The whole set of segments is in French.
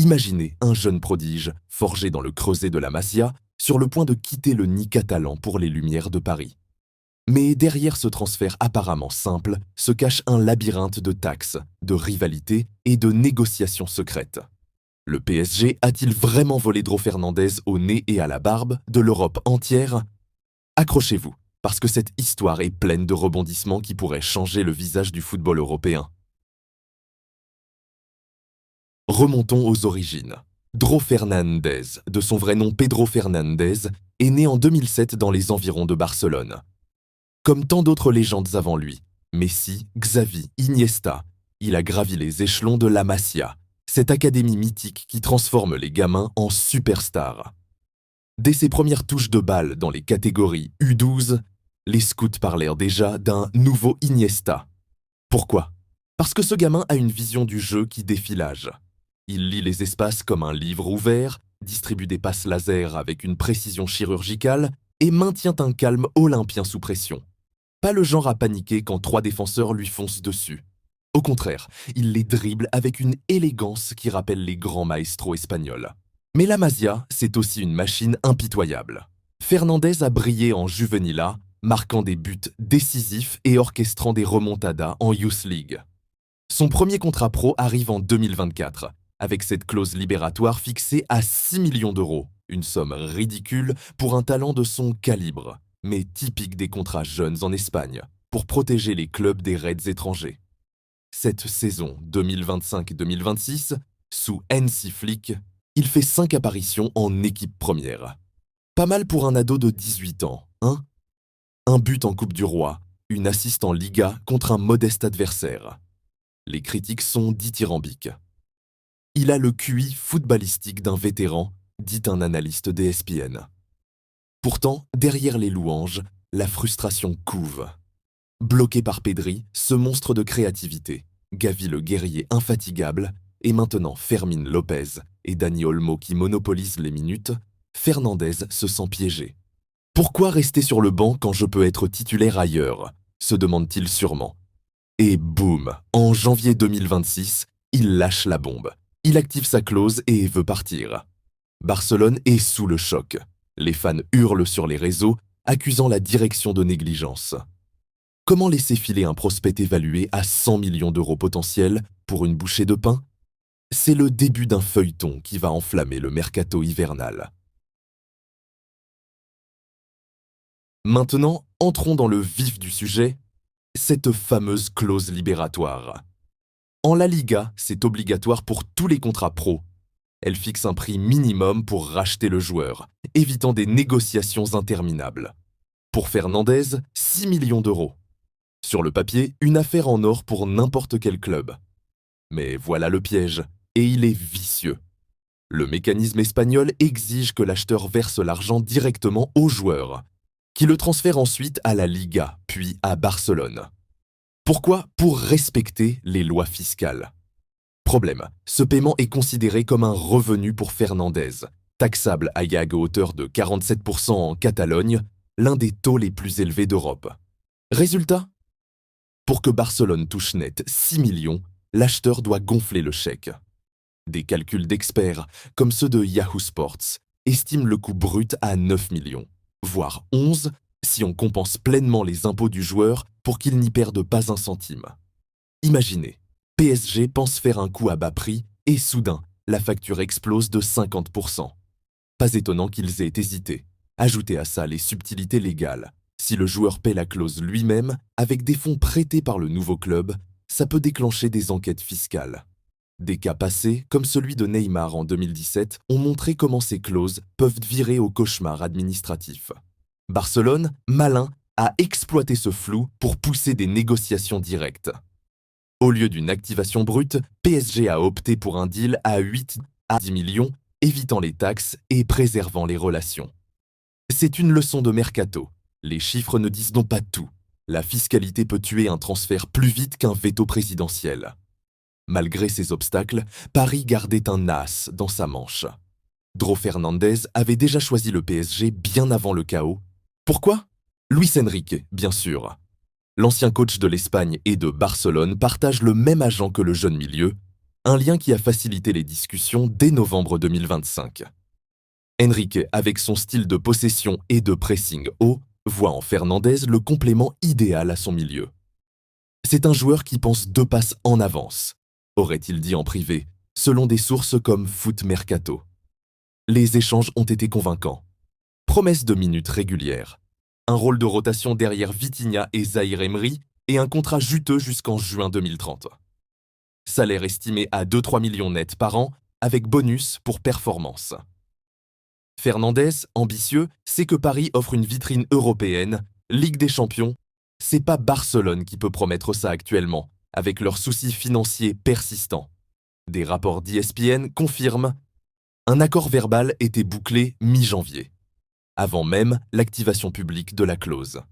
Imaginez un jeune prodige, forgé dans le creuset de la Masia, sur le point de quitter le nid catalan pour les Lumières de Paris. Mais derrière ce transfert apparemment simple se cache un labyrinthe de taxes, de rivalités et de négociations secrètes. Le PSG a-t-il vraiment volé Dro Fernandez au nez et à la barbe de l'Europe entière? Accrochez-vous, parce que cette histoire est pleine de rebondissements qui pourraient changer le visage du football européen. Remontons aux origines. Dro Fernandez, de son vrai nom Pedro Fernandez, est né en 2007 dans les environs de Barcelone. Comme tant d'autres légendes avant lui, Messi, Xavi, Iniesta, il a gravi les échelons de la Masia, cette académie mythique qui transforme les gamins en superstars. Dès ses premières touches de balle dans les catégories U12, les scouts parlèrent déjà d'un nouveau Iniesta. Pourquoi? Parce que ce gamin a une vision du jeu qui défie l'âge. Il lit les espaces comme un livre ouvert, distribue des passes laser avec une précision chirurgicale et maintient un calme olympien sous pression. Pas le genre à paniquer quand 3 défenseurs lui foncent dessus. Au contraire, il les dribble avec une élégance qui rappelle les grands maestros espagnols. Mais la Masia, c'est aussi une machine impitoyable. Fernandez a brillé en Juvenil A, marquant des buts décisifs et orchestrant des remontadas en Youth League. Son premier contrat pro arrive en 2024, avec cette clause libératoire fixée à 6 millions d'euros, une somme ridicule pour un talent de son calibre, mais typique des contrats jeunes en Espagne, pour protéger les clubs des raids étrangers. Cette saison 2025-2026, sous Hansi Flick, il fait 5 apparitions en équipe première. Pas mal pour un ado de 18 ans, hein? Un but en Coupe du Roi, une assist en Liga contre un modeste adversaire. Les critiques sont dithyrambiques. Il a le QI footballistique d'un vétéran, dit un analyste d'ESPN. Pourtant, derrière les louanges, la frustration couve. Bloqué par Pedri, ce monstre de créativité, Gavi le guerrier infatigable, et maintenant Fermín López et Dani Olmo qui monopolisent les minutes, Fernandez se sent piégé. Pourquoi rester sur le banc quand je peux être titulaire ailleurs? Se demande-t-il sûrement. Et boum, en janvier 2026, il lâche la bombe. Il active sa clause et veut partir. Barcelone est sous le choc. Les fans hurlent sur les réseaux, accusant la direction de négligence. Comment laisser filer un prospect évalué à 100 millions d'euros potentiels pour une bouchée de pain? C'est le début d'un feuilleton qui va enflammer le mercato hivernal. Maintenant, entrons dans le vif du sujet, cette fameuse clause libératoire. En La Liga, c'est obligatoire pour tous les contrats pro. Elle fixe un prix minimum pour racheter le joueur, évitant des négociations interminables. Pour Fernandez, 6 millions d'euros. Sur le papier, une affaire en or pour n'importe quel club. Mais voilà le piège, et il est vicieux. Le mécanisme espagnol exige que l'acheteur verse l'argent directement au joueur, qui le transfère ensuite à la Liga, puis à Barcelone. Pourquoi? Pour respecter les lois fiscales. Problème, ce paiement est considéré comme un revenu pour Fernandez, taxable à hauteur de 47% en Catalogne, l'un des taux les plus élevés d'Europe. Résultat? Pour que Barcelone touche net 6 millions, l'acheteur doit gonfler le chèque. Des calculs d'experts, comme ceux de Yahoo Sports, estiment le coût brut à 9 millions, voire 11 si on compense pleinement les impôts du joueur pour qu'il n'y perde pas un centime. Imaginez, PSG pense faire un coup à bas prix et soudain, la facture explose de 50%. Pas étonnant qu'ils aient hésité. Ajoutez à ça les subtilités légales. Si le joueur paie la clause lui-même, avec des fonds prêtés par le nouveau club, ça peut déclencher des enquêtes fiscales. Des cas passés, comme celui de Neymar en 2017, ont montré comment ces clauses peuvent virer au cauchemar administratif. Barcelone, malin, a exploité ce flou pour pousser des négociations directes. Au lieu d'une activation brute, PSG a opté pour un deal à 8 à 10 millions, évitant les taxes et préservant les relations. C'est une leçon de mercato. Les chiffres ne disent donc pas tout. La fiscalité peut tuer un transfert plus vite qu'un veto présidentiel. Malgré ces obstacles, Paris gardait un as dans sa manche. Dro Fernandez avait déjà choisi le PSG bien avant le chaos. Pourquoi? Luis Enrique, bien sûr. L'ancien coach de l'Espagne et de Barcelone partage le même agent que le jeune milieu. un lien qui a facilité les discussions dès novembre 2025. Enrique, avec son style de possession et de pressing haut, voit en Fernandez le complément idéal à son milieu. C'est un joueur qui pense 2 passes en avance, aurait-il dit en privé, selon des sources comme Foot Mercato. Les échanges ont été convaincants. Promesse de minutes régulières, un rôle de rotation derrière Vitinha et Zahir Emery et un contrat juteux jusqu'en juin 2030. Salaire estimé à 2-3 millions nets par an, avec bonus pour performance. Fernandez, ambitieux, sait que Paris offre une vitrine européenne, Ligue des Champions. C'est pas Barcelone qui peut promettre ça actuellement, avec leurs soucis financiers persistants. Des rapports d'ESPN confirment un accord verbal était bouclé mi-janvier, avant même l'activation publique de la clause.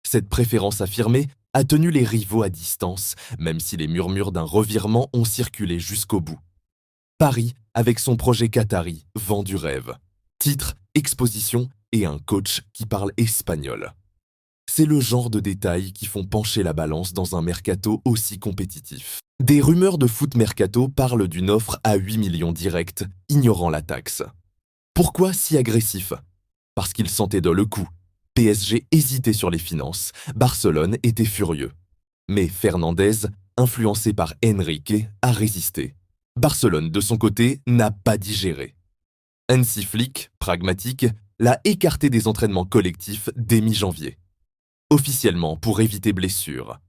Cette préférence affirmée a tenu les rivaux à distance, même si les murmures d'un revirement ont circulé jusqu'au bout. Paris, avec son projet qatari, vend du rêve. Titre, exposition et un coach qui parle espagnol. C'est le genre de détails qui font pencher la balance dans un mercato aussi compétitif. Des rumeurs de Foot Mercato parlent d'une offre à 8 millions directs, ignorant la taxe. Pourquoi si agressif? Parce qu'ils sentaient le coup. PSG hésitait sur les finances, Barcelone était furieux. Mais Fernandez, influencé par Enrique, a résisté. Barcelone, de son côté, n'a pas digéré. Hansi Flick, pragmatique, l'a écarté des entraînements collectifs dès mi-janvier. Officiellement pour éviter blessure.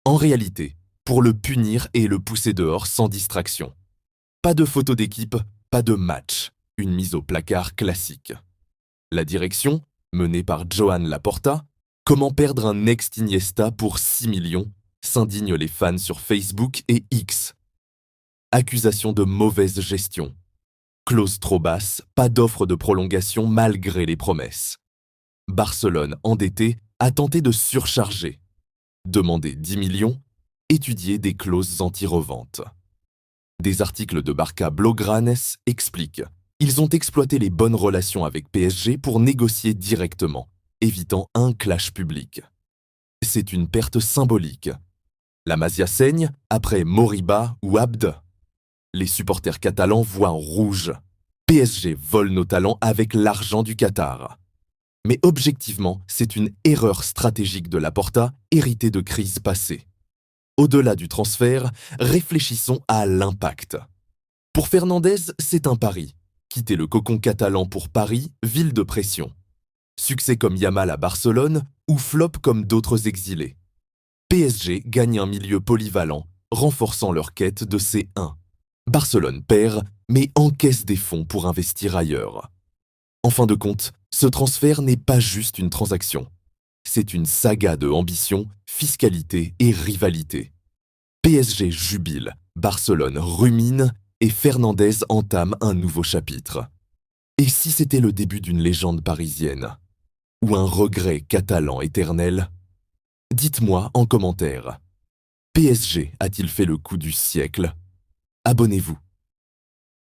En réalité, pour le punir et le pousser dehors sans distraction. Pas de photo d'équipe, pas de match, une mise au placard classique. La direction, menée par Joan Laporta, comment perdre un ex-Iniesta pour 6 millions, s'indignent les fans sur Facebook et X. Accusation de mauvaise gestion. Clause trop basse, pas d'offre de prolongation malgré les promesses. Barcelone, endetté, a tenté de surcharger. Demander 10 millions, étudier des clauses anti-revente. Des articles de Barca Blaugranes expliquent. Ils ont exploité les bonnes relations avec PSG pour négocier directement, évitant un clash public. C'est une perte symbolique. La Masia saigne après Moriba ou Abd. Les supporters catalans voient en rouge. PSG vole nos talents avec l'argent du Qatar. Mais objectivement, c'est une erreur stratégique de Laporta, héritée de crises passées. Au-delà du transfert, réfléchissons à l'impact. Pour Fernandez, c'est un pari. Quitter le cocon catalan pour Paris, ville de pression. Succès comme Yamal à Barcelone ou flop comme d'autres exilés. PSG gagne un milieu polyvalent, renforçant leur quête de C1. Barcelone perd, mais encaisse des fonds pour investir ailleurs. En fin de compte, ce transfert n'est pas juste une transaction. C'est une saga de ambition, fiscalité et rivalité. PSG jubile, Barcelone rumine et Fernandez entame un nouveau chapitre. Et si c'était le début d'une légende parisienne? Ou un regret catalan éternel? Dites-moi en commentaire. PSG a-t-il fait le coup du siècle? Abonnez-vous.